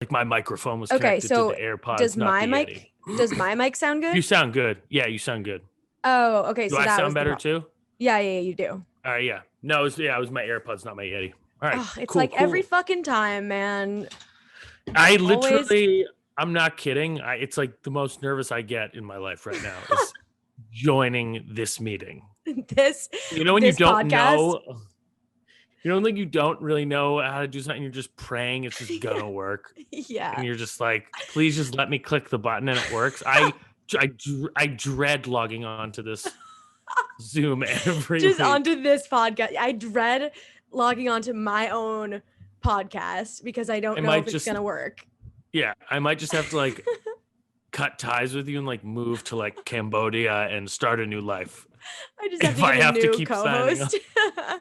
Like my microphone was Okay, connected to so the AirPods, not the Yeti. does my mic sound You good? sound good. Yeah, you sound good. Oh, okay, Do so I that sound was the better problem. too? Yeah, you do. Yeah. No, it was my AirPods, not my Yeti. All right, Oh, it's cool, like every cool. fucking time, man. I Always literally, I'm not kidding. It's like the most nervous I get in my life right now is joining this meeting. this You know when you this don't podcast. know, like you don't really know how to do something. You're just praying it's just gonna work, Yeah. and you're just like, please just let me click the button and it works. I dread logging on to this Zoom every Just week. onto this podcast. I dread logging onto my own podcast because I I don't know might if it's just, gonna work. yeah, I might just have to like cut ties with you and like move to like Cambodia and start a new life. I just have If to I get a have to new keep signing up, co-host.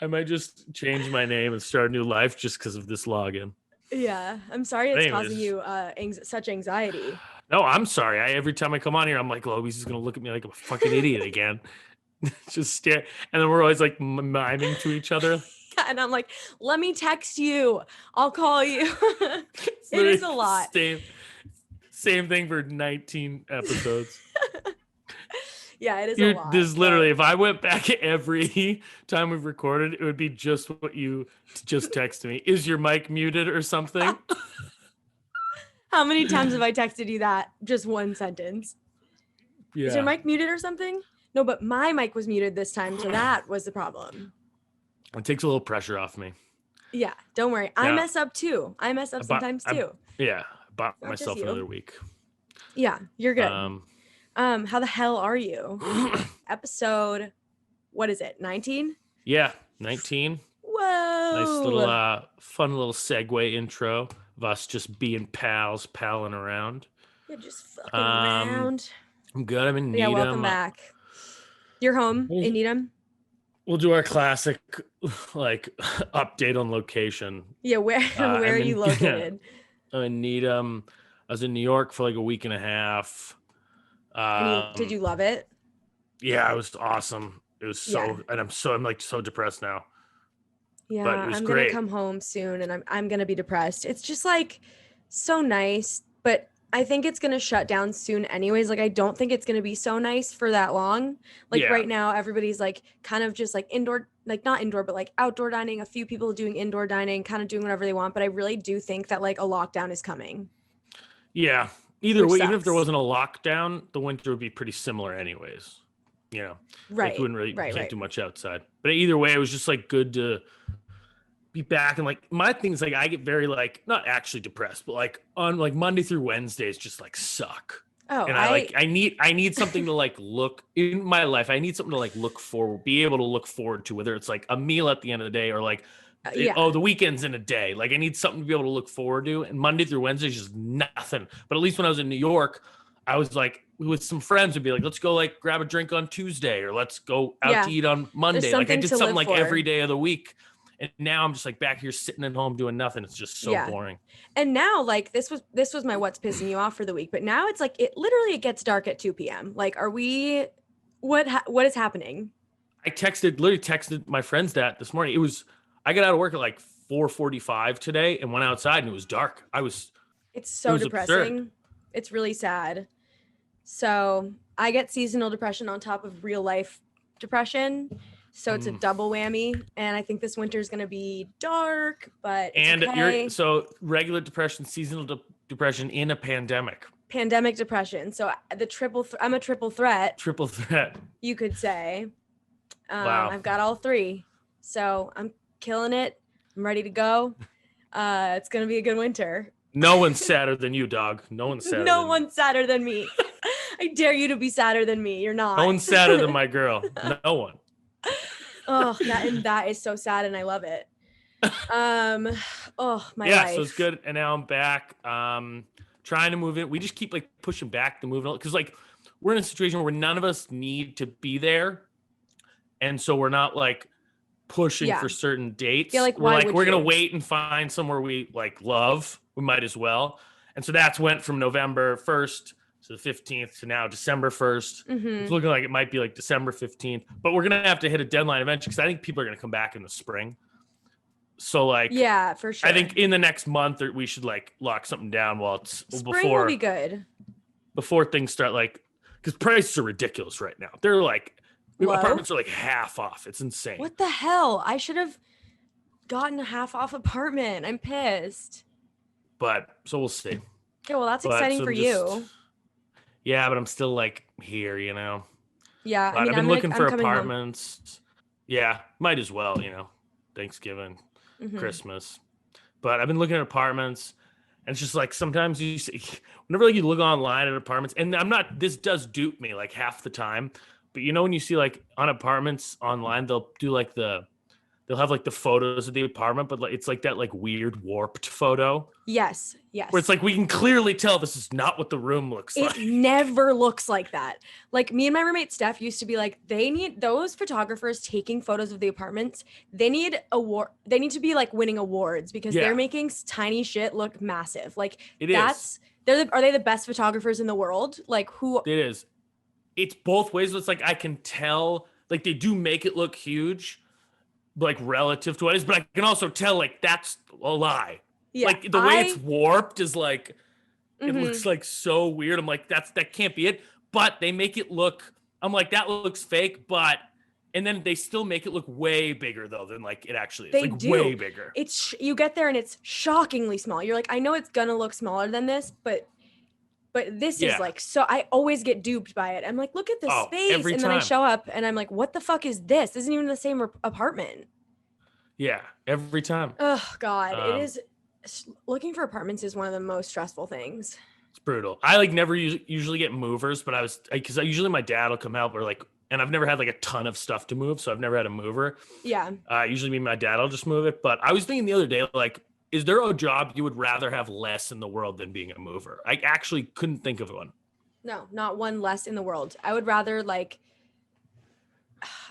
I might just change my name and start a new life just because of this login. Yeah, I'm sorry But it's causing anyways, you such anxiety. no, I'm sorry. Every time I come on here, I'm like, Louise is gonna look at me like I'm a fucking idiot again. Just stare, and then we're always like miming to each other. And I'm like, let me text you. I'll call you. It is a lot. Same thing for 19 episodes. Yeah, it is a lot. This literally, if I went back every time we've recorded, it would be just what you just texted me. Is your mic muted or something? How many times have I texted you that? Just one sentence. Yeah. Is your mic muted or something? No, but my mic was muted this time, so that was the problem. It takes a little pressure off me. Yeah, don't worry. I mess up too. I mess up sometimes too. I bought Not myself another week. Yeah, you're good. How the hell are you? Episode, what is it? 19? Yeah, 19. Whoa. Nice little fun little segue intro of us just being palling around. Yeah, just fucking around. I'm good. I'm in Needham. Yeah, welcome back. You're home in Needham? We'll do our classic like update on location. Yeah, where are you located? I'm in Needham. I was in New York for like a week and a half. Did you love it? Yeah, it was awesome. It was so, and I'm like so depressed now. Yeah, but I'm gonna come home soon, and I'm gonna be depressed. It's just like so nice, but I think it's gonna shut down soon anyways. Like I don't think it's gonna be so nice for that long. Like right now, everybody's like kind of just like indoor, like not indoor, but like outdoor dining. A few people doing indoor dining, kind of doing whatever they want. But I really do think that like a lockdown is coming. Yeah. Either way, even if there wasn't a lockdown, the winter would be pretty similar anyways. You know, right? Like you wouldn't really can't do much outside. But either way, it was just like good to be back. And like my thing is like I get very like not actually depressed, but like on like Monday through Wednesdays just like suck. Oh, and I need something to like look in my life. I need something to like be able to look forward to, whether it's like a meal at the end of the day or like the weekend's in a day. Like I need something to be able to look forward to. And Monday through Wednesday is just nothing. But at least when I was in New York, I was like with some friends would be like, let's go like grab a drink on Tuesday or let's go out to eat on Monday. Like I did something like every day of the week. And now I'm just like back here sitting at home doing nothing. It's just so boring. And now like this was my what's pissing you off for the week. But now it's like it gets dark at 2 p.m. Like are we what is happening? I literally texted my friends that this morning. I got out of work at like 4:45 today and went outside and it was dark. It's so depressing. Absurd. It's really sad. So I get seasonal depression on top of real life depression. So it's a double whammy. And I think this winter is going to be dark, but it's okay. So regular depression, seasonal depression in a pandemic. Pandemic depression. So I'm a triple threat. Triple threat. You could say. Wow. I've got all three. So I'm killing it. I'm ready to go. It's going to be a good winter. No one's sadder than you, dog. No one's sadder. No one's sadder than me. I dare you to be sadder than me. You're not. No one's sadder than my girl. No one. Oh, that is so sad, and I love it. My life. So it's good, and now I'm back. Trying to move it. We just keep like pushing back the movement because like we're in a situation where none of us need to be there, and so we're not like pushing for certain dates. Yeah, like we're gonna wait and find somewhere we like love. We might as well, and so that's went from November 1st to the 15th to now December 1st. Mm-hmm. It's looking like it might be like December 15th, but we're gonna have to hit a deadline eventually because I think people are gonna come back in the spring. So like, yeah, for sure. I think in the next month we should like lock something down while it's spring will be good before things start like, because prices are ridiculous right now. They're like apartments are like half off. It's insane. What the hell? I should have gotten a half off apartment. I'm pissed. But so we'll see. Okay, well that's exciting for you. Yeah, but I'm still like here, you know. Yeah, but I mean, I've been looking for apartments. Home. Yeah, might as well, you know, Thanksgiving, Christmas. But I've been looking at apartments, and it's just like sometimes you see, whenever like you look online at apartments, and this does dupe me like half the time. But you know when you see like on apartments online, they'll do like they'll have like the photos of the apartment, but like it's like that like weird warped photo. Yes. Where it's like we can clearly tell this is not what the room looks like. It never looks like that. Like me and my roommate Steph used to be like, they need those photographers taking photos of the apartments. They need to be like winning awards because they're making tiny shit look massive. Like are they the best photographers in the world? Like who? It is. It's both ways. It's like I can tell like they do make it look huge, like relative to what it is, but I can also tell like that's a lie. Yeah, like the way it's warped is like it looks like so weird. I'm like that can't be it. But they make it look. I'm like that looks fake, and then they still make it look way bigger though than like it actually is. They like do. Way bigger. It's you get there and it's shockingly small. You're like, I know it's gonna look smaller than this, but this is like so. I always get duped by it. I'm like, look at the space, and then I show up and I'm like, what the fuck is this? This isn't even the same apartment. Yeah, every time. Oh God, it is. Looking for apartments is one of the most stressful things. It's brutal. I like never usually get movers, but because usually my dad will come help or like, and I've never had like a ton of stuff to move, so I've never had a mover. Yeah. Usually me and my dad will just move it, but I was thinking the other day, like, is there a job you would rather have less in the world than being a mover? I actually couldn't think of one. No, not one less in the world. I would rather like,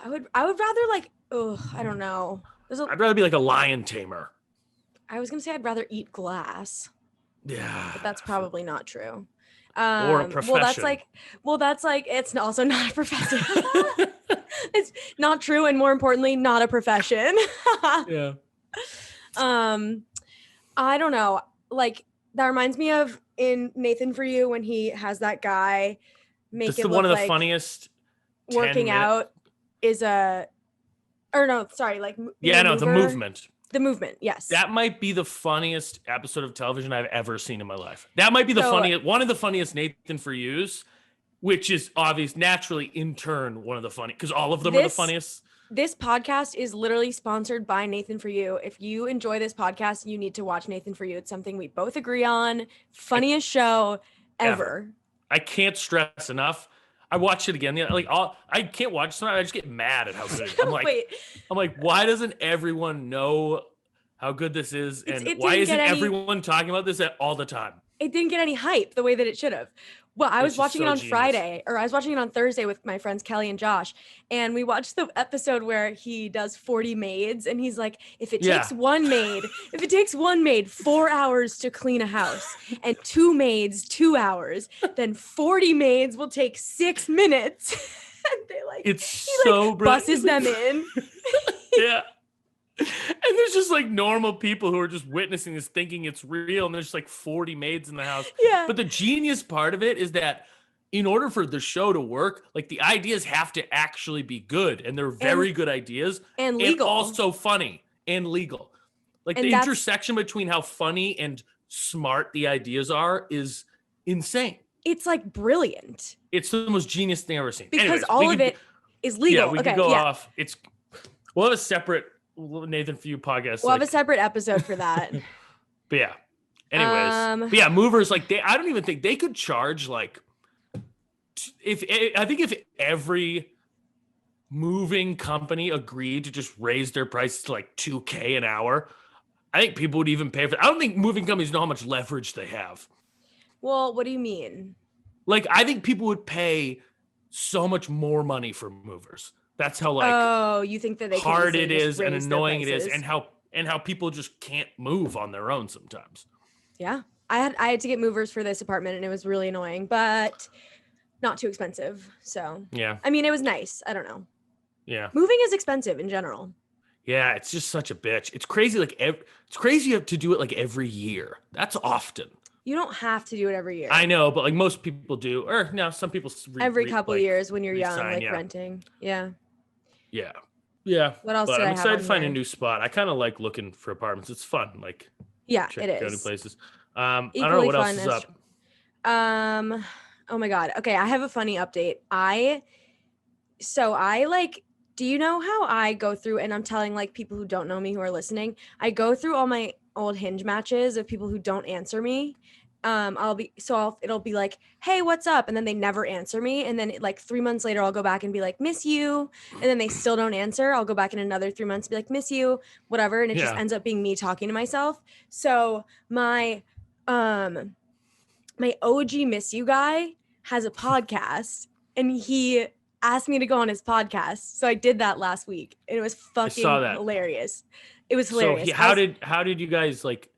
I would rather like, I don't know. I'd rather be like a lion tamer. I was going to say I'd rather eat glass. Yeah. But that's probably not true. Or a profession. That's like, it's also not a profession. It's not true. And more importantly, not a profession. Yeah. I don't know. Like that reminds me of in Nathan For You when he has that guy make this it is look one of the like funniest working out is a, or no, sorry. Like, yeah, no, the movement. The movement, yes. That might be the funniest episode of television I've ever seen in my life. That might be one of the funniest Nathan For Yous, which is obvious, naturally, in turn, one of the funny, because all of them are the funniest. This podcast is literally sponsored by Nathan For You. If you enjoy this podcast, you need to watch Nathan For You. It's something we both agree on. Funniest show ever. I can't stress enough. I watched it again. I can't watch something. I just get mad at how good it is. I'm like, why doesn't everyone know how good this is? And why isn't everyone talking about this all the time? It didn't get any hype the way that it should have. Well, I was watching it on Friday, or I was watching it on Thursday with my friends Kelly and Josh, and we watched the episode where he does 40 maids, and he's like, if it takes one maid 4 hours to clean a house, and 2 maids 2 hours, then 40 maids will take 6 minutes. And he buses them in. Yeah. And there's just like normal people who are just witnessing this thinking it's real, and there's just like 40 maids in the house. Yeah. But the genius part of it is that in order for the show to work, like the ideas have to actually be good, and they're very good ideas and legal, and also funny and legal. Like the intersection between how funny and smart the ideas are is insane. It's like brilliant. It's the most genius thing I've ever seen. Because all of it is legal. Yeah, we could go off. We'll have a separate Nathan For You podcast. We'll have a separate episode for that. But yeah. Anyways. Movers, like I don't even think they could charge like if every moving company agreed to just raise their prices to like $2,000 an hour, I think people would even pay for it. I don't think moving companies know how much leverage they have. Well, what do you mean? Like, I think people would pay so much more money for movers. That's how you think that they hard it is and annoying it is, and how people just can't move on their own sometimes. Yeah, I had to get movers for this apartment, and it was really annoying, but not too expensive. So yeah, I mean, it was nice. I don't know. Yeah, moving is expensive in general. Yeah, it's just such a bitch. It's crazy. Like it's crazy you have to do it like every year. That's often. You don't have to do it every year. I know, but like most people do, or no, some people every couple like, years when you're young, like yeah. renting. Yeah. Yeah. Yeah. What else But did I'm I have excited on to find a here? new spot. I kind of like looking for apartments. It's fun. Like, yeah, check it out new is. places. I don't know Equally what else fun is as up. oh my god. Okay, I have a funny update. I like, do you know how I go through, and I'm telling like people who don't know me who are listening, I go through all my old Hinge matches of people who don't answer me. It'll be like, hey, what's up? And then they never answer me. And then like 3 months later, I'll go back and be like, miss you. And then they still don't answer. I'll go back in another 3 months, be like, miss you, whatever. And it just ends up being me talking to myself. So my OG miss you guy has a podcast, and he asked me to go on his podcast. So I did that last week, and it was fucking hilarious. It was hilarious. So how did you guys like,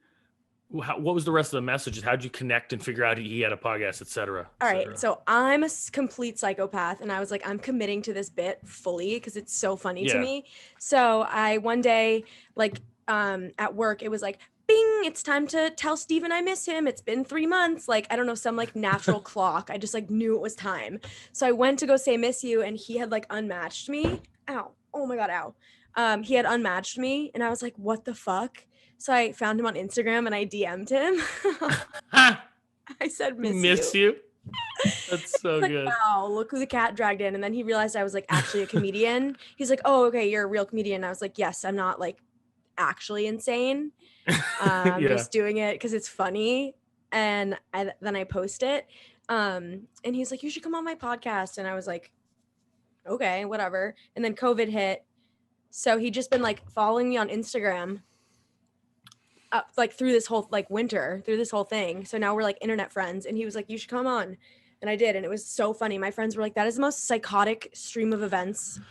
what was the rest of the messages? How did you connect and figure out he had a podcast, etc.? All right. So I'm a complete psychopath, and I was like, I'm committing to this bit fully because it's so funny to me. So I one day, like, at work, it was like, bing, it's time to tell Steven I miss him. It's been 3 months. Like, I don't know, some like natural clock. I just like knew it was time. So I went to go say miss you, and he had like unmatched me. Ow. Oh my God, ow. He had unmatched me, and I was like, what the fuck? So I found him on Instagram and I DM'd him. I said, miss you. That's so like, good. wow, look who the cat dragged in. And then he realized I was like actually a comedian. He's like, oh, okay, you're a real comedian. I was like, yes, I'm not like actually insane. I'm just doing it because it's funny. And then I post it. And he's like, you should come on my podcast. And I was like, okay, whatever. And then COVID hit. So he just been like following me on Instagram like through this whole like winter, through this whole thing. So now we're like internet friends, and he was like, you should come on. And I did, and it was so funny. My friends were like, that is the most psychotic stream of events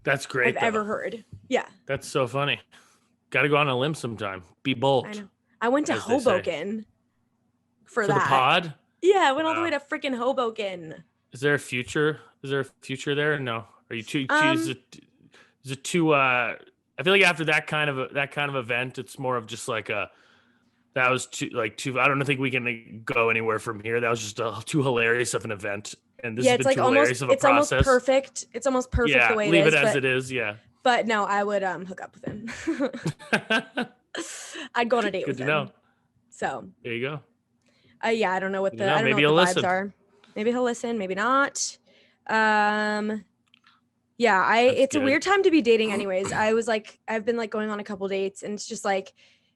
that's great I've ever heard. Yeah, that's so funny. Got to go on a limb sometime. Be bold. I know. I went to Hoboken for that. The pod. Yeah, I went all the way to freaking Hoboken. Is there a future there? No. Are you too is it too I feel like after that kind of event, it's more of just like that was too I don't think we can go anywhere from here. That was just too hilarious of an event, and this is like too hilarious of a process. Almost perfect. It's almost perfect the way it is. Leave it as it is. Yeah. But no, I would hook up with him. I'd go on a date with him. Good to know. So there you go. Yeah, I don't know what the I don't know what the vibes are. Maybe he'll listen. Maybe not. Yeah, it's a weird time to be dating anyways. I've been like going on a couple dates, and it's just like,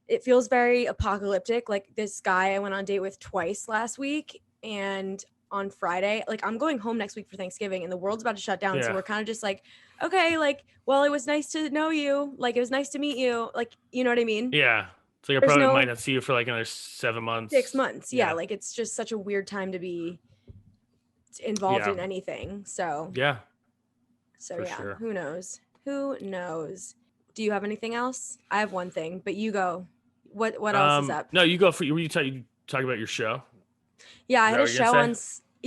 it feels very apocalyptic. Like this guy I went on a date with twice last week, and on Friday, like I'm going home next week for Thanksgiving, and the world's about to shut down. So we're kind of just like, okay, like, well, it was nice to know you. Like, it was nice to meet you. Like, you know what I mean? Yeah. So I probably might not see you for like another 7 months. 6 months. Yeah. Like, it's just such a weird time to be involved in anything. So yeah. So sure. Who knows? Who knows? Do you have anything else? I have one thing, but you go. What else is up? No, you go for you talk about your show. Yeah, I had a show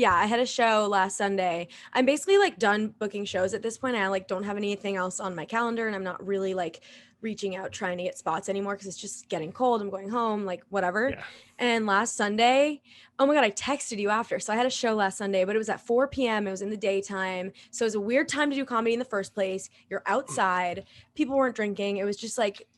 I had a show last Sunday. I'm basically like done booking shows at this point. I like don't have anything else on my calendar, and I'm not really like reaching out trying to get spots anymore because it's just getting cold. I'm going home, like whatever. Yeah. And last Sunday, oh my God, I texted you after. So I had a show last Sunday, but it was at 4 p.m. It was in the daytime. So it was a weird time to do comedy in the first place. You're outside. People weren't drinking. It was just like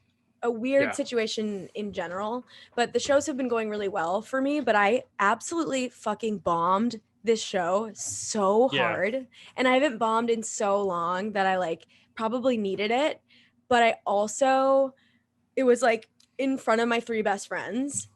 a weird situation in general. But the shows have been going really well for me. But I absolutely fucking bombed this show so hard. And I haven't bombed in so long that I like probably needed it. But I also, it was like in front of my 3 best friends.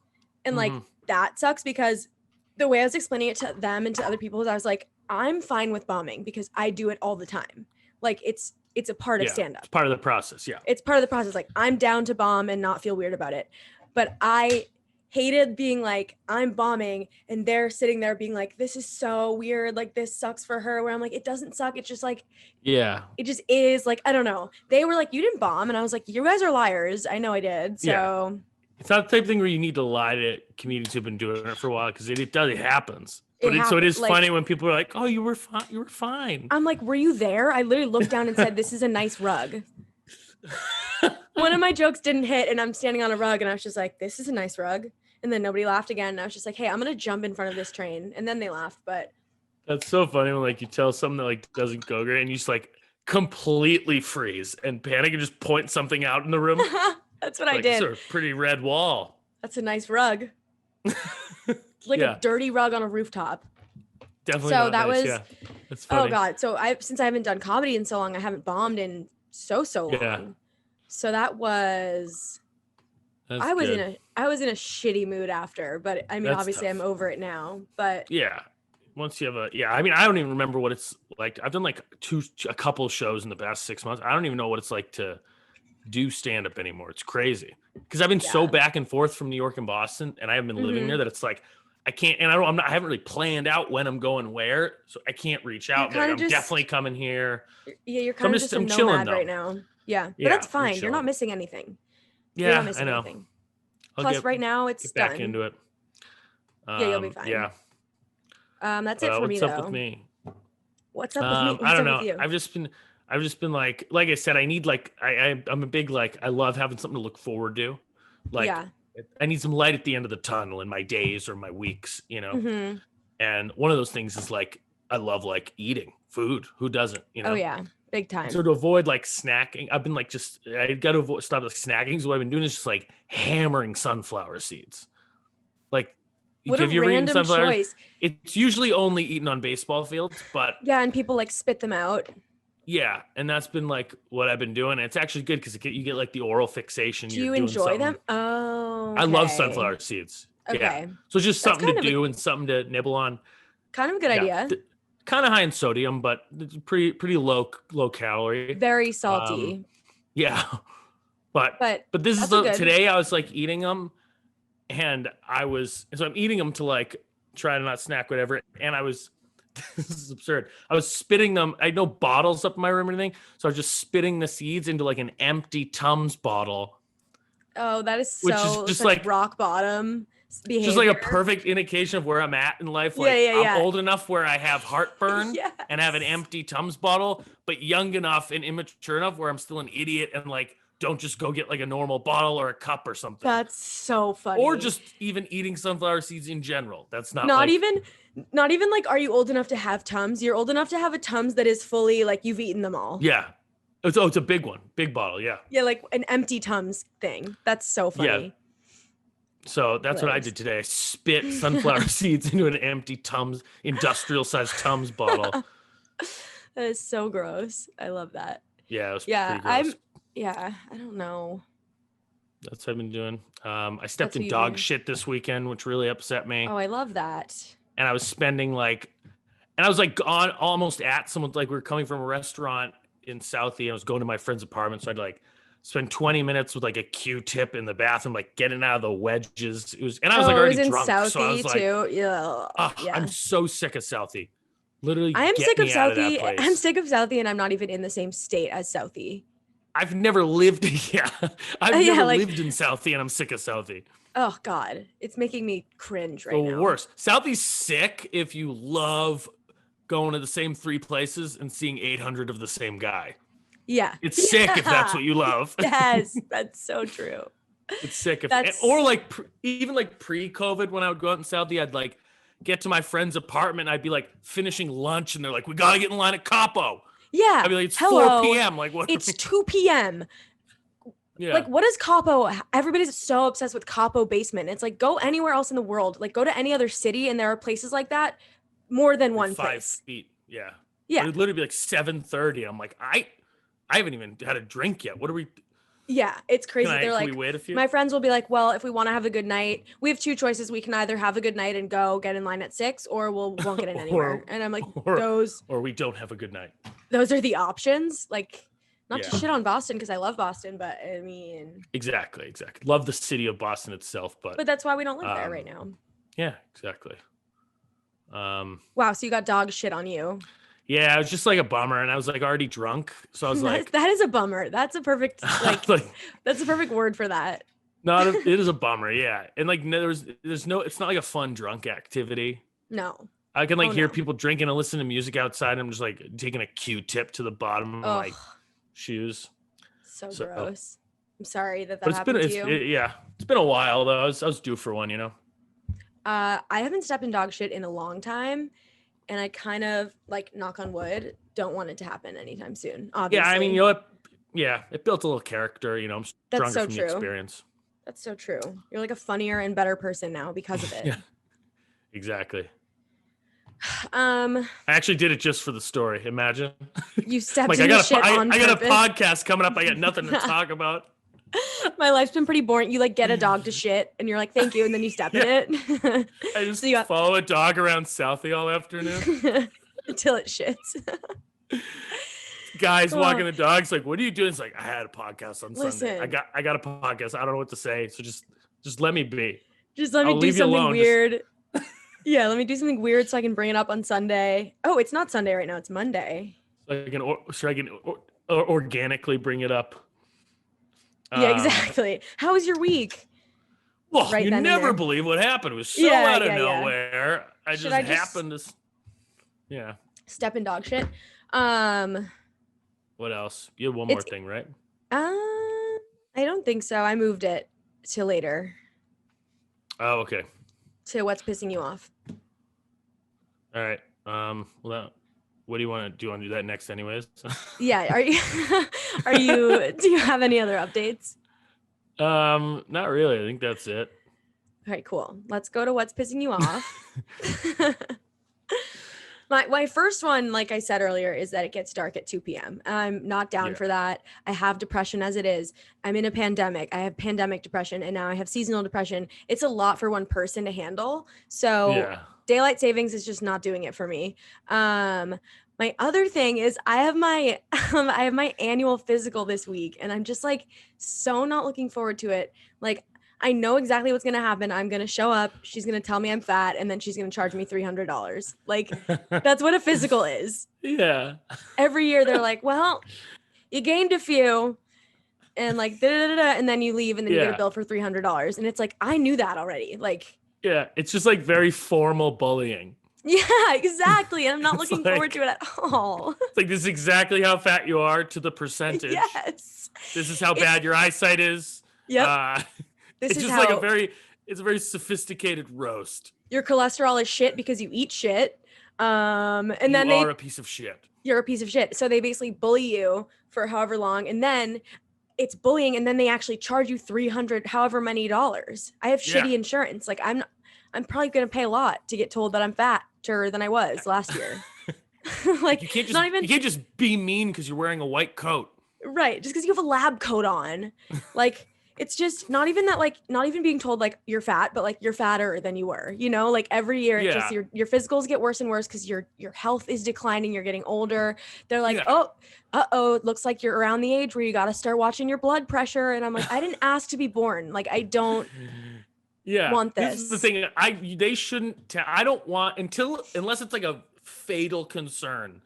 And like, that sucks because the way I was explaining it to them and to other people is I was like, I'm fine with bombing because I do it all the time. Like it's a part of stand-up. It's part of the process. Yeah. It's part of the process. Like I'm down to bomb and not feel weird about it. But I hated being like, I'm bombing and they're sitting there being like, this is so weird. Like this sucks for her, where I'm like, it doesn't suck. It's just like, it just is like, I don't know. They were like, you didn't bomb. And I was like, you guys are liars. I know I did. So it's not the type of thing where you need to lie to comedians who've been doing it for a while. Cause it happens. But so it is like, funny when people are like, oh, you were fine. I'm like, were you there? I literally looked down and said, this is a nice rug. One of my jokes didn't hit, and I'm standing on a rug, and I was just like, this is a nice rug. And then nobody laughed again. And I was just like, hey, I'm going to jump in front of this train. And then they laughed, but. That's so funny when like you tell something that like doesn't go great and you just like completely freeze and panic and just point something out in the room. That's what I did. It's a pretty red wall. That's a nice rug. Like a dirty rug on a rooftop. Definitely. So that nice. was, that's funny. Oh God. So since I haven't done comedy in so long, I haven't bombed in so long. Yeah. So that was, I was in a shitty mood after, but I mean, obviously tough. I'm over it now, but yeah. Once you have I mean, I don't even remember what it's like. I've done like a couple shows in the past 6 months. I don't even know what it's like to do stand-up anymore. It's crazy because I've been so back and forth from New York and Boston, and I haven't been living there that it's like I can't. And I haven't really planned out when I'm going where, so I can't reach out. Like, I'm definitely coming here. Yeah, you're kind of just a nomad chilling right now. Yeah, but that's fine. You're not missing anything. Yeah, not missing I know. Anything. Plus, right now it's get back done. Into it. Yeah, you'll be fine. Yeah. That's it for me, though. What's up with me? What's up with me? What's I don't know. With you? I've just been like I said, I need like, I'm a big, like, I love having something to look forward to. Like, I need some light at the end of the tunnel in my days or my weeks, you know? Mm-hmm. And one of those things is like, I love like eating food. Who doesn't, you know? Oh yeah. Big time. So to avoid like snacking, I've been like, I got to stop like snacking. So what I've been doing is just like hammering sunflower seeds. Like, what a random choice. It's usually only eaten on baseball fields, but and people like spit them out. Yeah, and that's been like what I've been doing. And it's actually good because you get like the oral fixation. Do you enjoy them? Oh, okay. I love sunflower seeds. Okay, yeah. So it's just something to do and something to nibble on. Kind of a good idea. Kind of high in sodium, but it's pretty low calorie. Very salty. Yeah, but this is today I was like eating them. And I'm eating them to like try to not snack, whatever. And this is absurd. I was spitting them. I had no bottles up in my room or anything. So I was just spitting the seeds into like an empty Tums bottle. Oh, that is so just like rock bottom behavior. Just like a perfect indication of where I'm at in life. Like I'm old enough where I have heartburn and have an empty Tums bottle, but young enough and immature enough where I'm still an idiot and like, don't just go get like a normal bottle or a cup or something. That's so funny. Or just even eating sunflower seeds in general. That's not even like, are you old enough to have Tums? You're old enough to have a Tums that is fully like you've eaten them all. Yeah. It's a big one. Big bottle. Yeah. Yeah. Like an empty Tums thing. That's so funny. Yeah. So that's what I did today. I spit sunflower seeds into an empty Tums, industrial sized Tums bottle. That is so gross. I love that. Yeah. It was pretty gross. I don't know. That's what I've been doing. I stepped in dog shit this weekend, which really upset me. Oh, I love that. And I was spending I was like on almost at someone, like we were coming from a restaurant in Southie. I was going to my friend's apartment. So I'd like spend 20 minutes with like a Q-tip in the bathroom, like getting out of the wedges. And I was like already drunk. Southie so I was like, too. Yeah. I'm so sick of Southie. Literally, I am sick of Southie. I'm sick of Southie, and I'm not even in the same state as Southie. I've never lived. I've never lived in Southie, and I'm sick of Southie. Oh God, it's making me cringe right now. The worst. Southie's sick if you love going to the same 3 places and seeing 800 of the same guy. Yeah, it's sick if that's what you love. Yes, that's so true. It's sick or like even like pre-COVID when I would go out in Southie, I'd like get to my friend's apartment, and I'd be like finishing lunch, and they're like, "We gotta get in line at Capo." Yeah. I'd be like, it's 4 p.m. Like, what? It's 2 p.m. Yeah. Like, what is Capo? Everybody's so obsessed with Capo basement. It's like, go anywhere else in the world. Like, go to any other city, and there are places like that more than one 5 place. feet. Yeah. Yeah. It would literally be like 7:30. I'm like, I haven't even had a drink yet. What are we? Yeah, it's crazy. They're like, we wait a few? My friends will be like, well, if we want to have a good night, we have 2 choices. We can either have a good night and go get in line at 6, or we won't get in anywhere. And I'm like, or we don't have a good night. Those are the options. Like, not to shit on Boston because I love Boston, but I mean. Exactly. Love the city of Boston itself, but that's why we don't live there right now. Yeah, exactly. Wow, so you got dog shit on you. Yeah, it was just like a bummer, and I was like already drunk, so I was like, "That is a bummer." That's a perfect that's a perfect word for that. No, it is a bummer, yeah. And like, there's no, it's not like a fun drunk activity. No, I can hear people drinking and listen to music outside. And I'm just like taking a Q-tip to the bottom of my shoes. so gross. I'm sorry that but happened to you. It's been a while though. I was due for one, you know. I haven't stepped in dog shit in a long time, and I kind of, like, knock on wood, don't want it to happen anytime soon. Obviously. Yeah, I mean, you know what? Yeah, it built a little character. You know, I'm stronger That's so from true. the experience. That's so true. You're like a funnier and better person now because of it. Yeah, exactly. I actually did it just for the story. Imagine. You stepped in the shit on purpose. I got a podcast coming up. I got nothing to talk about. My life's been pretty boring. You like get a dog to shit and you're like, thank you. And then you step in it. I just follow a dog around Southie all afternoon. Until it shits. Guys walking the dog's like, what are you doing? It's like, I had a podcast on Sunday. I got a podcast. I don't know what to say. So just let me be. Just let me do something weird. Yeah, let me do something weird so I can bring it up on Sunday. Oh, it's not Sunday right now. It's Monday. So I can organically bring it up. Yeah, exactly. How was your week? Well, you never believe what happened. It was so out of nowhere. I just happened to. Yeah. Step in dog shit. What else? You had one more thing, right? I don't think so. I moved it to later. Oh, okay. To what's pissing you off? All right. Well, what do you want to do? Do you want to do that next, anyways? Yeah. Are you? Do you have any other updates? Not really. I think that's it. All right, cool. Let's go to what's pissing you off. My first one, like I said earlier, is that it gets dark at 2 p.m. I'm not down for that. I have depression as it is. I'm in a pandemic. I have pandemic depression, and now I have seasonal depression. It's a lot for one person to handle. So daylight savings is just not doing it for me. My other thing is I have my annual physical this week, and I'm just like so not looking forward to it. Like, I know exactly what's going to happen. I'm going to show up. She's going to tell me I'm fat, and then she's going to charge me $300. Like, that's what a physical is. Yeah. Every year they're like, well, you gained a few, and like, and then you leave, and then you get a bill for $300. And it's like, I knew that already. Like, yeah, it's just like very formal bullying. Yeah, exactly. And I'm not looking forward to it at all. It's like, this is exactly how fat you are to the percentage. Yes. This is how bad your eyesight is. Yep. It's just like it's a very sophisticated roast. Your cholesterol is shit because you eat shit. And then you are a piece of shit. You're a piece of shit. So they basically bully you for however long, and then it's bullying, and then they actually charge you $300 however many dollars. I have shitty insurance. Like, I'm probably gonna pay a lot to get told that I'm fatter than I was last year. Like, you can't just be mean because you're wearing a white coat. Right. Just because you have a lab coat on. Like, it's just not even that, like, not even being told like you're fat, but like you're fatter than you were, you know, like every year it's just your physicals get worse and worse because your health is declining. You're getting older. They're like, oh, it looks like you're around the age where you got to start watching your blood pressure. And I'm like, I didn't ask to be born. Like, I don't want this. This is the thing. They shouldn't. I don't want unless it's like a fatal concern.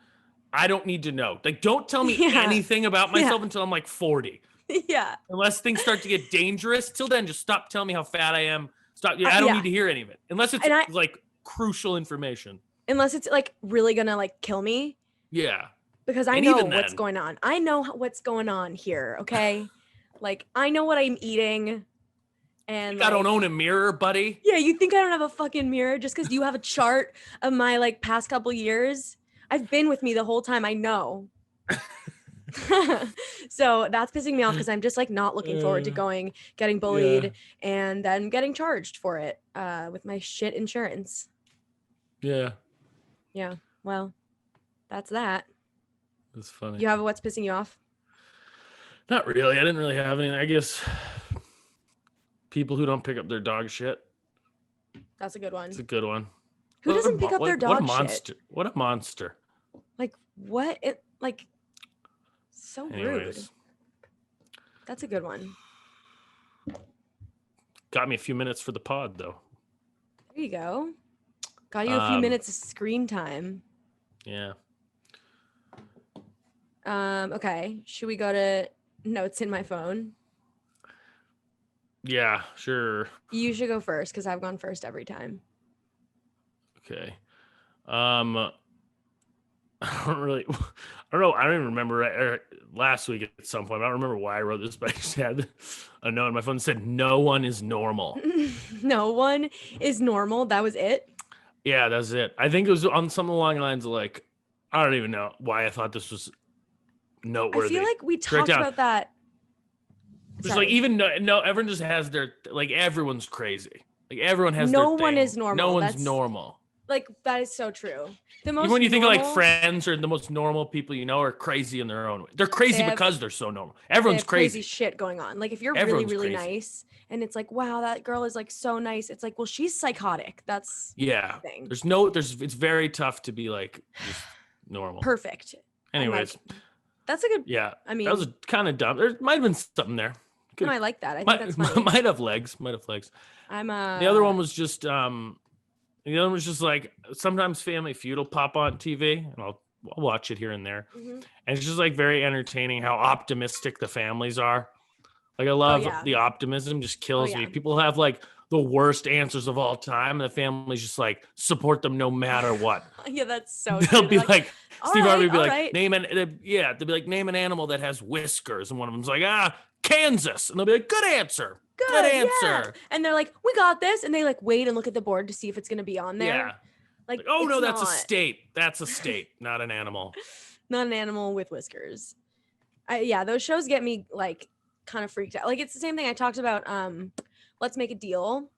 I don't need to know. Like, don't tell me anything about myself until I'm like 40. Yeah. Unless things start to get dangerous. Till then, just stop telling me how fat I am. Stop. I don't need to hear any of it. Unless it's like crucial information. Unless it's like really gonna like kill me. Yeah. Because I know what's going on. I know what's going on here. Okay. Like, I know what I'm eating. And I don't own a mirror, buddy. Yeah. You think I don't have a fucking mirror just because you have a chart of my like past couple years? I've been with me the whole time. I know. So that's pissing me off because I'm just like not looking forward to getting bullied and then getting charged for it with my shit insurance. Yeah. Yeah. Well, that's that. That's funny. You have what's pissing you off? Not really. I didn't really have any. I guess people who don't pick up their dog shit. That's a good one. It's a good one. Who doesn't pick up their dog shit? What a monster. What a monster. Like, what? So rude. That's a good one. Got me a few minutes for the pod, though. There you go. Got you a few minutes of screen time. Yeah. Okay. Should we go to notes in my phone? Yeah, sure. You should go first because I've gone first every time. Okay. I don't really. don't know. I don't even remember last week at some point. I don't remember why I wrote this, but I just had a note on my phone that said, "No one is normal." No one is normal. That was it. Yeah, that's it. I think it was on something along the lines of like, I don't even know why I thought this was noteworthy. I feel like we talked about that. Just like even no, everyone just has their like everyone's crazy. Like everyone has no their one thing. is normal. No one's normal. Like that is so true. The most even when you normal, think of like friends or the most normal people you know are crazy in their own way. They're crazy because they're so normal. Everyone's crazy shit going on. Like if you're Everyone's really crazy. nice and it's like, wow, that girl is like so nice. It's like, well, she's psychotic. That's yeah. the thing. It's very tough to be like just normal. Perfect. Anyways, that's a good. Yeah. I mean, that was kind of dumb. There might have been something there. No, I like that. I think that's funny. Might have legs. I'm The other one was just the other one was just like sometimes Family Feud will pop on TV and I'll watch it here and there. Mm-hmm. And it's just like very entertaining how optimistic the families are. Like I love the optimism, just kills me. People have like the worst answers of all time, and the families just like support them no matter what. Yeah, that's so They'll true. be like Steve Harvey would be like, right. they'll be like, name an animal that has whiskers, and one of them's like, Kansas, and they'll be like, good answer. Good answer. Yeah. And they're like, we got this, and they like wait and look at the board to see if it's gonna be on there. Yeah. Like oh no, that's a state. That's a state, not an animal. Not an animal with whiskers. Those shows get me like kind of freaked out. Like it's the same thing I talked about Let's Make a Deal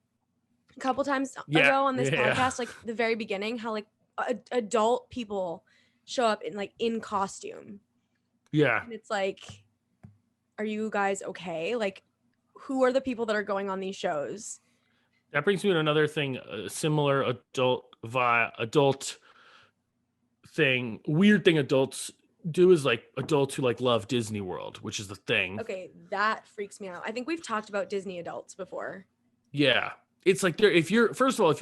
a couple times ago on this podcast, like the very beginning, how like adult people show up in costume. Yeah. And it's like, are you guys okay? Like who are the people that are going on these shows? That brings me to another thing, a similar adult thing, weird thing adults do is like adults who like love Disney World, which is the thing. Okay, that freaks me out. I think we've talked about Disney adults before. Yeah. It's like if you're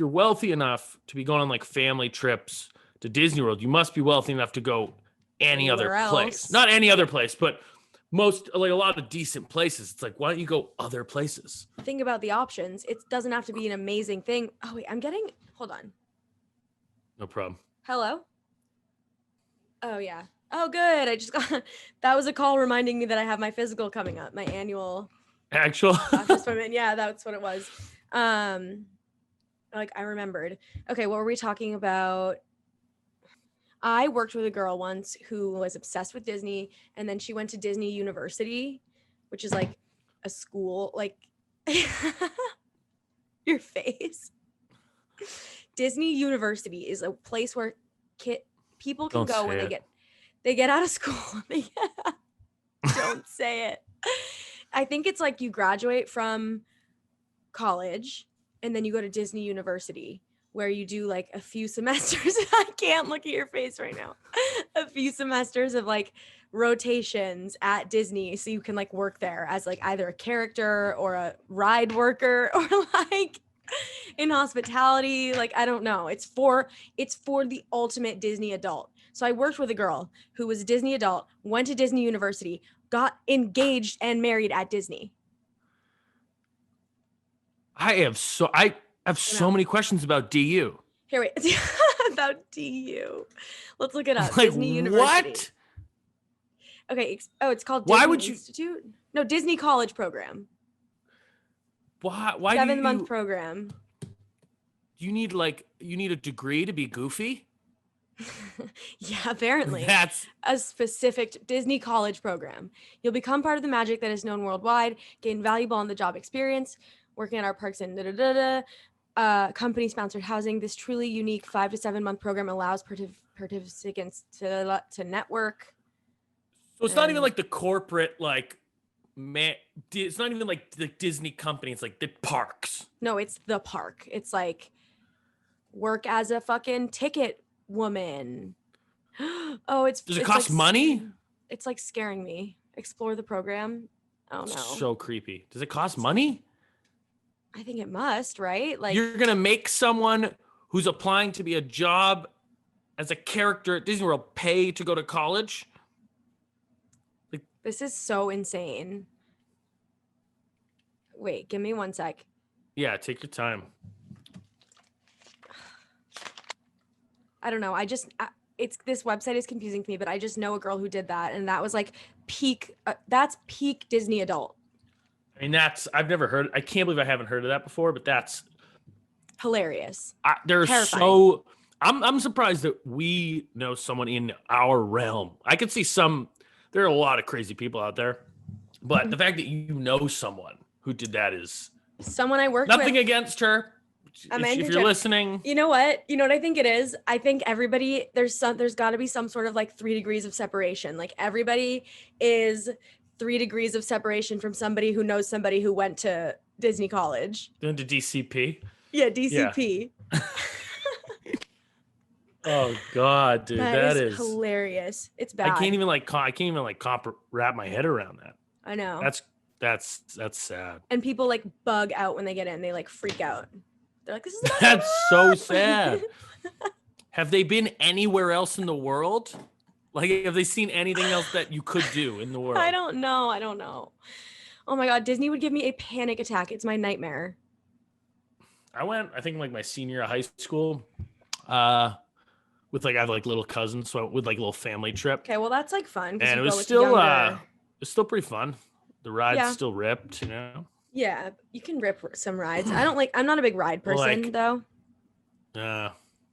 wealthy enough to be going on like family trips to Disney World, you must be wealthy enough to go any other place. Not any other place, but most like a lot of decent places. It's like, why don't you go other places? Think about the options. It doesn't have to be an amazing thing. Oh wait, hold on. No problem. Hello? Oh yeah. Oh good. I just got that was a call reminding me that I have my physical coming up, my annual appointment. Yeah, that's what it was. Like I remembered. Okay, what were we talking about? I worked with a girl once who was obsessed with Disney, and then she went to Disney University, which is like a school, like your face. Disney University is a place where people can go when they get out of school. Don't say it. I think it's like you graduate from college and then you go to Disney University where you do like a few semesters. I can't look at your face right now. A few semesters of like rotations at Disney so you can like work there as like either a character or a ride worker or like in hospitality. Like I don't know. It's for the ultimate Disney adult. So I worked with a girl who was a Disney adult, went to Disney University, got engaged and married at Disney. I have so many questions about DU. Here, wait. About DU. Let's look it up. Like, Disney University. What? Okay. It's called Disney Institute? No, Disney College Program. Why 7-month program. You need a degree to be goofy? Yeah, apparently. That's a specific Disney College program. You'll become part of the magic that is known worldwide, gain valuable on-the-job experience, working at our parks and company-sponsored housing. This truly unique 5 to 7 month program allows participants to network. So it's not even like the corporate it's not even like the Disney company. It's like the parks. No, it's the park. It's like work as a fucking ticket woman. Oh, does it cost money? It's like scaring me. Explore the program. Oh no. So creepy. Does it cost money? I think it must, right? Like you're gonna make someone who's applying to be a job as a character at Disney World pay to go to college? Like this is so insane. Wait, give me 1 sec. Yeah, take your time. I don't know. this website is confusing to me, but I just know a girl who did that, and that was like peak. That's peak Disney adult. I mean, I've never heard. I can't believe I haven't heard of that before. But that's hilarious. I'm surprised that we know someone in our realm. I could see there are a lot of crazy people out there, but the fact that you know someone who did that is someone I worked with. Nothing against her. If you're listening. You know what I think it is? I think everybody, there's got to be some sort of like 3 degrees of separation. Like everybody is 3 degrees of separation from somebody who knows somebody who went to Disney College. Went to DCP? Yeah, DCP. Yeah. Oh God, dude, that is hilarious. It's bad. I can't even wrap my head around that. I know. That's sad. And people like bug out when they get in. They like freak out. They're like, this is that's so sad. Have they been anywhere else in the world? Like, have they seen anything else that you could do in the world? I don't know. Oh my God, Disney would give me a panic attack. It's my nightmare. I went, I think like my senior year of high school, with like I have like little cousins, so with like a little family trip. Okay, well that's like fun. And it was still pretty fun. The ride's still ripped, you know. Yeah, you can rip some rides. I'm not a big ride person though.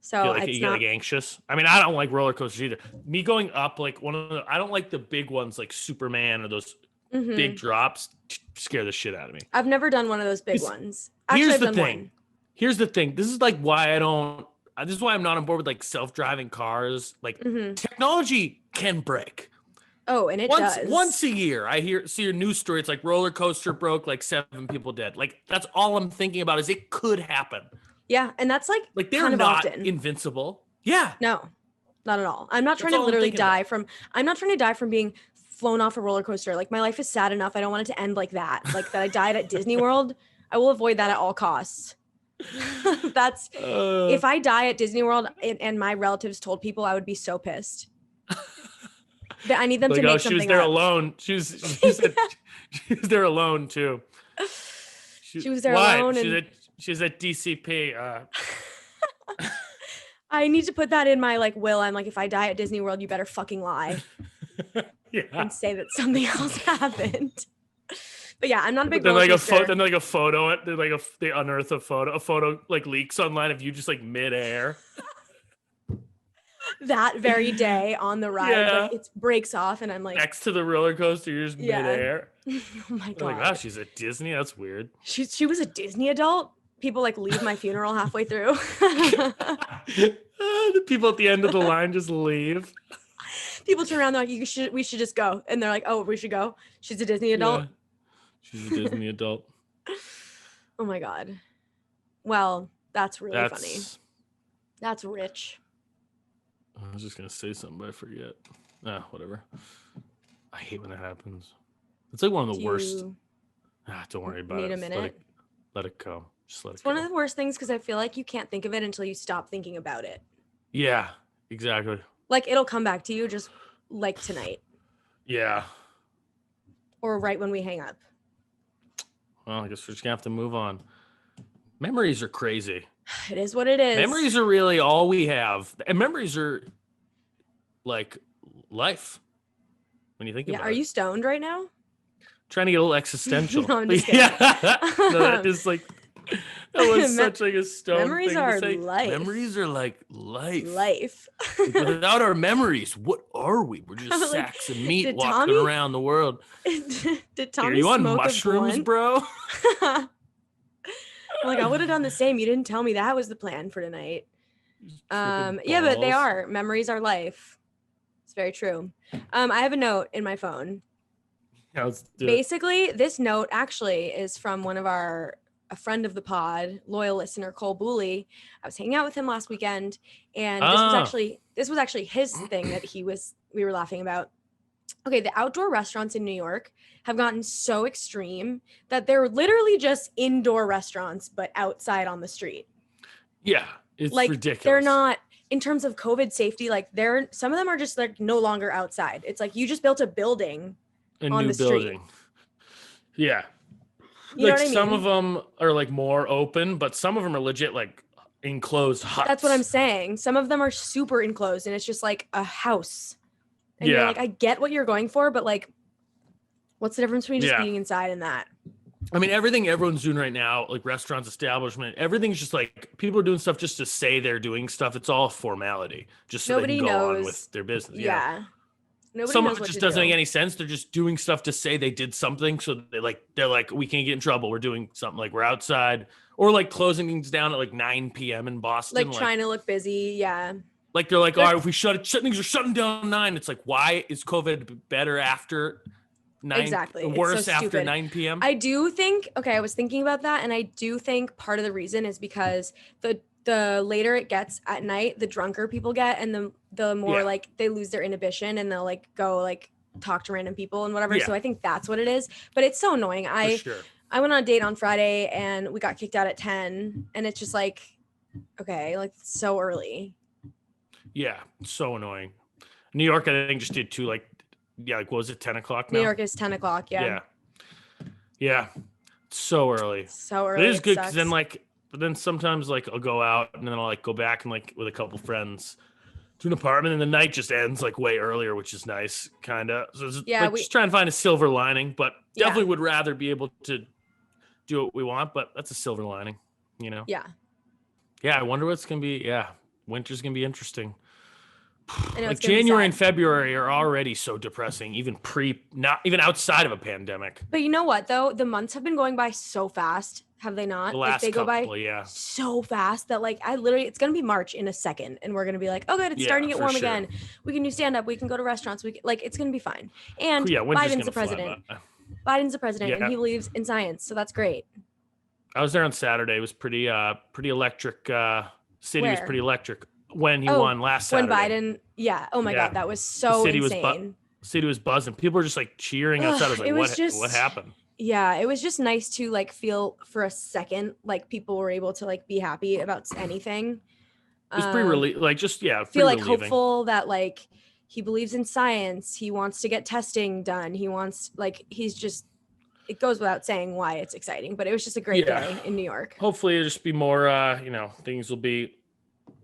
So you get like anxious. I mean, I don't like roller coasters either. Me going up like I don't like the big ones like Superman or those big drops scare the shit out of me. I've never done one of those big ones. Actually, here's the thing. Here's the thing. This is like why this is why I'm not on board with like self-driving cars. Like technology can break. Oh, and it does. Once a year, see a news story. It's like roller coaster broke, like 7 people dead. Like that's all I'm thinking about is it could happen. Yeah, and that's like they're kind of not often. Invincible. Yeah. No, not at all. I'm not trying to literally die from. I'm not trying to die from being flown off a roller coaster. Like my life is sad enough. I don't want it to end like that. Like that I died at Disney World. I will avoid that at all costs. That's if I die at Disney World and my relatives told people, I would be so pissed. I need them to make something up. She was there alone. She was there alone too. She was there alone. She's at DCP. I need to put that in my like will. I'm like, if I die at Disney World, you better fucking lie. And say that something else happened. But yeah, I'm not a big roller coaster. Then like a photo. They unearth a photo. A photo like leaks online of you just like midair. That very day on the ride, like it breaks off, and I'm like next to the roller coaster, you're just midair. Oh my God! Like, wow, she's at Disney. That's weird. She was a Disney adult. People like leave my funeral halfway through. The people at the end of the line just leave. People turn around, they're like, we should just go, and they're like, oh, we should go. She's a Disney adult. Yeah. She's a Disney adult. Oh my God! Well, that's really funny. That's rich. I was just gonna say something, but I forget. Whatever. I hate when that happens. It's like one of the worst. Don't worry about it. Need a minute. Let it go. Just let it go. It's one of the worst things because I feel like you can't think of it until you stop thinking about it. Yeah, exactly. Like it'll come back to you just like tonight. Yeah. Or right when we hang up. Well, I guess we're just gonna have to move on. Memories are crazy. It is what it is. Memories are really all we have. And memories are like life. When you think about it. Yeah, are you stoned right now? Trying to get a little existential. No, I'm just kidding. No, that is like that was such like a stone memories thing are to say. Life. Memories are like life. Like, without our memories, what are we? We're just sacks of meat walking around the world. Did Tommy are you on smoke mushrooms, bro? Like I would have done the same. You didn't tell me that was the plan for tonight. Yeah, but they are. Memories are life. It's very true. I have a note in my phone. Yeah, let's do Basically, this note actually is from a friend of the pod, loyal listener, Cole Booley. I was hanging out with him last weekend, and this was actually his thing that we were laughing about. Okay, the outdoor restaurants in New York have gotten so extreme that they're literally just indoor restaurants, but outside on the street. Yeah, it's like, ridiculous. They're not, in terms of COVID safety, like some of them are just like no longer outside. It's like you just built a building on the street. Yeah. You know what I mean? Some of them are like more open, but some of them are legit like enclosed huts. That's what I'm saying. Some of them are super enclosed and it's just like a house. And you're like, I get what you're going for, but like, what's the difference between just being inside and that? I mean, everything everyone's doing right now, like restaurants, establishment, everything's just like people are doing stuff just to say they're doing stuff. It's all formality, just so Nobody they can go knows. on with their business. Yeah. Nobody Some knows of it just doesn't make any sense. They're just doing stuff to say they did something. So they're like, we can't get in trouble. We're doing something, like we're outside, or like closing things down at like 9 p.m. in Boston. Like trying to look busy. Yeah. Like they're like, all right, if we things are shutting down 9. It's like, why is COVID better after 9? Exactly. Worse after 9 p.m. I do think, I was thinking about that. And I do think part of the reason is because the later it gets at night, the drunker people get, and the more like they lose their inhibition and they'll like go like talk to random people and whatever. So I think that's what it is. But it's so annoying. I went on a date on Friday and we got kicked out at 10, and it's just like, okay, like so early. Yeah, so annoying. New York, I think, just did too. Like what was it, 10 o'clock now? New York is 10 o'clock. Yeah. So early. So early. It is good because then but then sometimes like I'll go out and then I'll like go back and like with a couple friends to an apartment, and the night just ends like way earlier, which is nice, kind of. So it's, just trying to find a silver lining, but definitely would rather be able to do what we want, but that's a silver lining, you know? Yeah. Yeah, I wonder what's going to be. Yeah, winter's going to be interesting. Like January and February are already so depressing, not even outside of a pandemic. But you know what, though? The months have been going by so fast. Have they not? The last they go couple, by so fast that like it's going to be March in a second, and we're going to be like, oh good, it's starting to get warm again. We can do stand up. We can go to restaurants. It's going to be fine. And Biden's the president. Biden's the president, and he believes in science, so that's great. I was there on Saturday. It was pretty electric. City was pretty electric when he won last Saturday. When Biden, oh my God, that was so insane. The city was buzzing. People were just like cheering outside. I was like, what happened? Yeah, it was just nice to like feel for a second like people were able to like be happy about anything. It was pretty feel like relieving. Hopeful that like he believes in science. He wants to get testing done. He wants it goes without saying why it's exciting, but it was just a great day in New York. Hopefully it'll just be more, things will be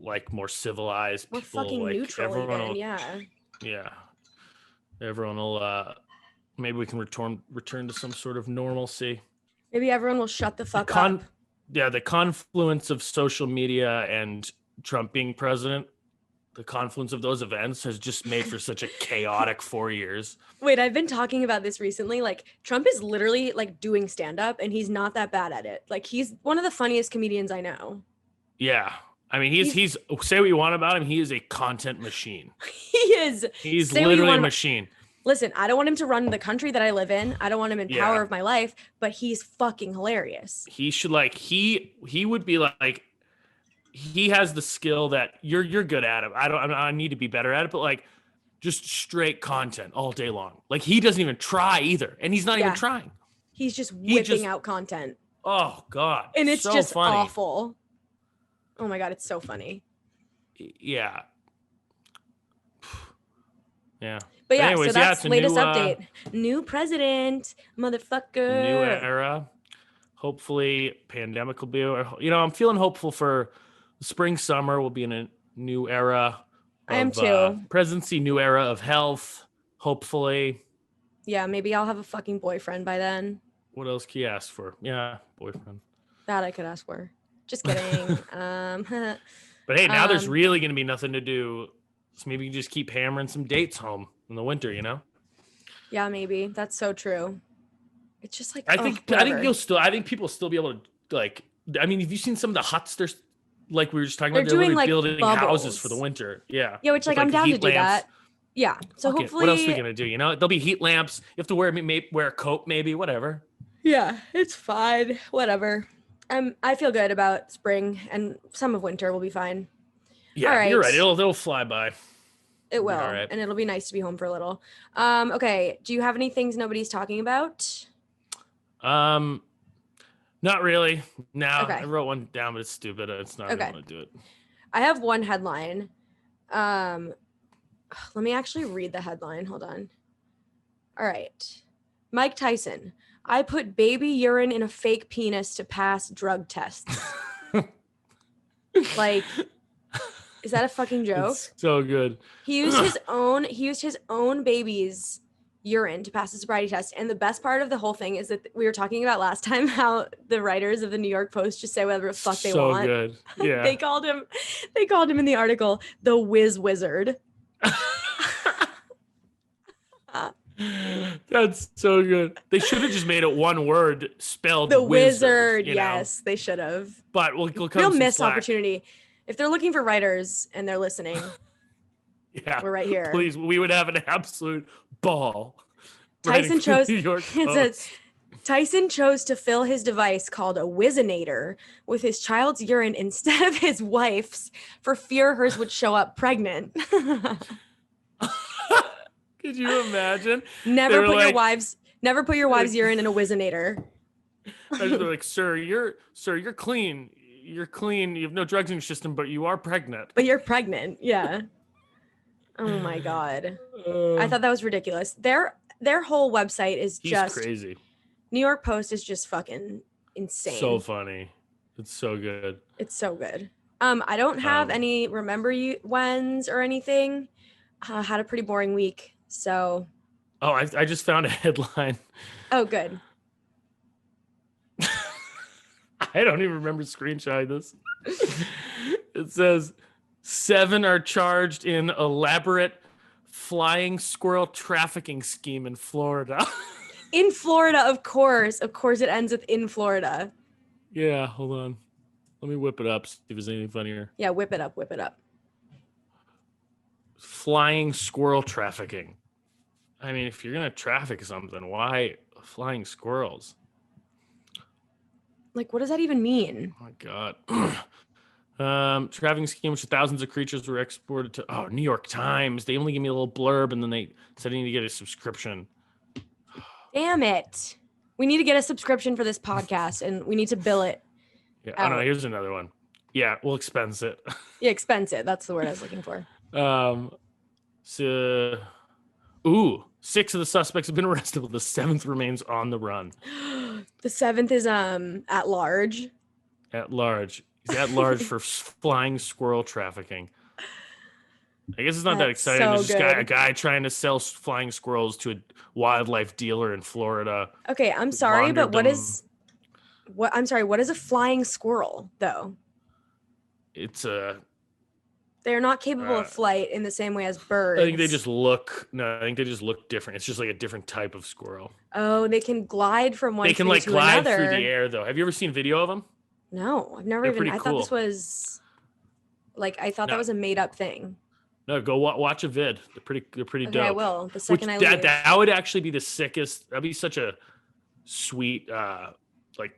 like more civilized. More people, fucking like, neutral even, Yeah. Everyone will, maybe we can return to some sort of normalcy. Maybe everyone will shut the fuck up. Yeah, the confluence of social media and Trump being president, the confluence of those events has just made for such a chaotic 4 years. Wait, I've been talking about this recently. Like, Trump is literally like doing stand-up, and he's not that bad at it. Like, he's one of the funniest comedians I know. Yeah. I mean, he's say what you want about him. He is a content machine. He is. He's literally a machine. Listen, I don't want him to run the country that I live in. I don't want him in power of my life, but he's fucking hilarious. He should he would be like, he has the skill that you're good at it. I need to be better at it, but like just straight content all day long. Like he doesn't even try either. And he's not even trying. He's just whipping out content. Oh God. And it's so just funny. Awful. Oh my God, it's so funny. Yeah. Yeah. But anyways, so that's latest update. New president, motherfucker. New era. Hopefully pandemic will be, I'm feeling hopeful for spring, summer. We'll be in a new era. I am too. Presidency, new era of health. Hopefully. Yeah, maybe I'll have a fucking boyfriend by then. What else can you ask for? Yeah, boyfriend. That I could ask for. Just kidding. But hey, now there's really going to be nothing to do. So maybe you just keep hammering some dates home in the winter, Yeah, maybe. That's so true. It's just like I think people will still be able to like. I mean, have you seen some of the huts? There's like we were just talking about. They're doing like building bubbles. houses for the winter. Yeah. Yeah, which like I'm down to do that. Yeah. So hopefully, what else are we gonna do? There'll be heat lamps. You have to wear a coat, maybe whatever. Yeah, it's fine. Whatever. I feel good about spring, and some of winter will be fine. Yeah, right. You're right. It'll fly by. It will, and it'll be nice to be home for a little. Okay. Do you have any things nobody's talking about? Not really. No, I wrote one down, but it's stupid. It's not. Okay. I don't want to do it. I have one headline. Let me actually read the headline. Hold on. All right. Mike Tyson. I put baby urine in a fake penis to pass drug tests. Like, is that a fucking joke? It's so good. He used his own baby's urine to pass the sobriety test. And the best part of the whole thing is that we were talking about last time how the writers of the New York Post just say whatever the fuck they want. So good. Yeah. They called him in the article the Whiz Wizard. That's so good. They should have just made it one word spelled the wizard. You know? Yes, they should have. But we'll come real missed opportunity. If they're looking for writers and they're listening, yeah, we're right here. Please, we would have an absolute ball. Tyson chose. It says Tyson chose to fill his device called a Wizinator with his child's urine instead of his wife's for fear hers would show up pregnant. Could you imagine? Never put your wife's urine in a Wizinator. They're like, sir, you're clean. You're clean. You have no drugs in your system, but you are pregnant. But you're pregnant. Yeah. Oh my God. I thought that was ridiculous. Their whole website is just crazy. New York Post is just fucking insane. So funny. It's so good. It's so good. I don't have any remember you whens or anything. Had a pretty boring week. So. Oh, I just found a headline. Oh, good. I don't even remember screenshotting this. It says 7 are charged in elaborate flying squirrel trafficking scheme in Florida. In Florida, of course. Of course it ends with in Florida. Yeah, hold on. Let me whip it up, see if there's anything funnier. Yeah, whip it up. Flying squirrel trafficking. I mean, if you're going to traffic something, why flying squirrels? Like, what does that even mean? Oh, my God. Trafficking scheme which thousands of creatures were exported to New York Times. They only give me a little blurb and then they said I need to get a subscription. Damn it. We need to get a subscription for this podcast and we need to bill it. Yeah. Oh, no, here's another one. Yeah, we'll expense it. Yeah, expense it. That's the word I was looking for. 6 of the suspects have been arrested, but the 7th remains on the run. The 7th is at large. At large. He's at large for flying squirrel trafficking. I guess it's not that exciting. So There's just a guy trying to sell flying squirrels to a wildlife dealer in Florida. Okay, I'm sorry, but what is a flying squirrel though? It's they're not capable of flight in the same way as birds. I think they just look different. It's just like a different type of squirrel. Oh, they can glide from one tree to another. They can glide through the air though. Have you ever seen video of them? No, I've never I thought this was that was a made up thing. No, go watch a vid. They're pretty dope. I will. The second I leave. That would actually be the sickest. That'd be such a sweet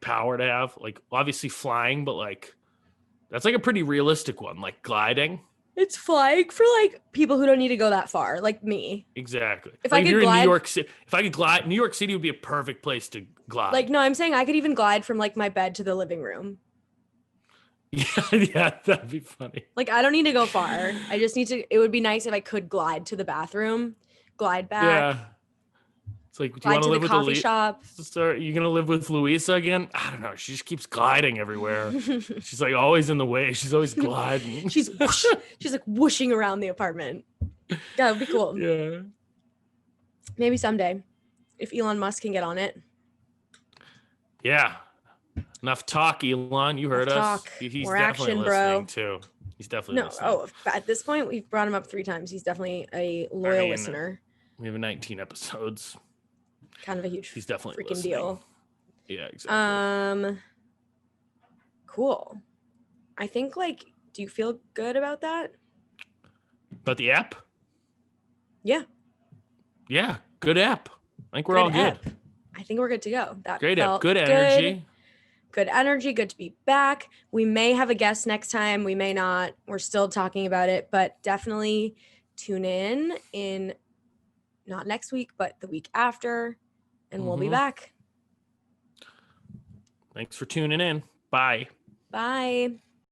power to have. Like obviously flying, but like that's like a pretty realistic one, like gliding. It's flying for like people who don't need to go that far, like me. Exactly. If I could glide, in New York City, New York City would be a perfect place to glide. Like, no, I'm saying I could even glide from like my bed to the living room. Yeah, that'd be funny. Like, I don't need to go far. I just need to. It would be nice if I could glide to the bathroom, glide back. Yeah. It's like, do you want to live with coffee shop? Are you gonna live with Luisa again? I don't know. She just keeps gliding everywhere. She's like always in the way. She's always gliding. She's like whooshing around the apartment. That would be cool. Yeah. Maybe someday, if Elon Musk can get on it. Yeah. Enough talk, Elon. You heard us. He's more definitely action, listening bro. too. He's definitely listening. Oh, at this point, we've brought him up 3 times. He's definitely a loyal listener. We have 19 episodes. Kind of a huge He's definitely freaking listening. deal. Yeah, exactly. Cool. I think do you feel good about that? About the app? Yeah. Yeah, good app. I think we're all good. I think we're good to go. That great app. Good energy. Good energy. Good to be back. We may have a guest next time. We may not. We're still talking about it, but definitely tune in not next week, but the week after, and we'll be back. Thanks for tuning in. Bye. Bye.